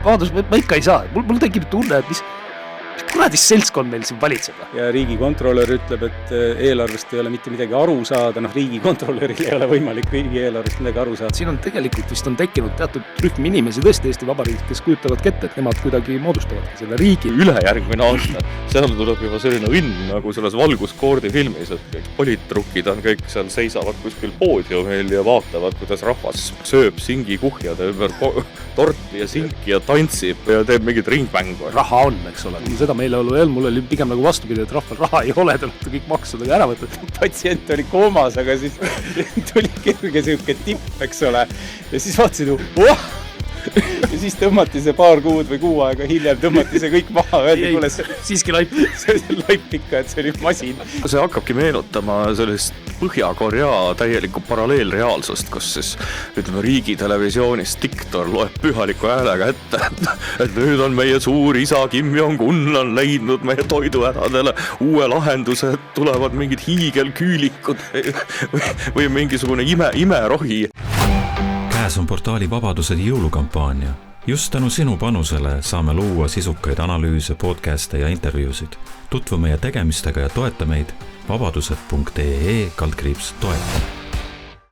Vabandus, ma ikka ei saa. Mul tekib tunne, et mis kuradis seltskond meil siin valitseb. Ja riigikontrolör ütleb, et eelarvest ei ole mitte midagi aru saada. Riigikontrolöril ei ole võimalik riigieelarvest midagi aru saada. Siin on tegelikult vist on tekkinud teatud rühm inimesi tõesti Eesti Vabariigis, kes kujutavad kette, et nemad kuidagi moodustavadki selle riigi. Ülejärgmine aasta. Seal tuleb juba selline õnn nagu selles valguskoordi filmis, et kõik politrukid on kõik seal seisavad kuskil poodiumil ja vaatavad, kuidas rahvas sööb singikuhjade ümber torti ja sinki ja tantsib ja teeb mingit ringmängu. Raha on, eks ole. Seda meeleolu ei olnud, mul oli pigem nagu vastupidi, et rahval raha ei ole, te olete kõik maksudega ära võtnud. Patsient oli koomas, aga siis tuli kerge selline tipp, eks ole. Ja siis vaatasid, ja siis tõmmati see paar kuud või kuu aega hiljem, tõmmati see kõik maha. Siiski laip. See laip ikka, et see oli masin. See hakkabki meenutama sellist Põhja-Korea täielikku paralleelreaalsust, kus siis ütleme riigitelevisioonis diktor loeb pühaliku häälega ette, et nüüd on meie suur isa Kim Jong-un on leidnud meie toiduhädadele uue lahenduse, tulevad mingid hiigelküülikud või mingisugune imerohi. Käes on portaali Vabadused jõulukampaania. Just tänu sinu panusele saame luua sisukaid analüüse, podcaste ja intervjuusid. Tutvu meie tegemistega ja toeta meid vabadused.ee/toeta.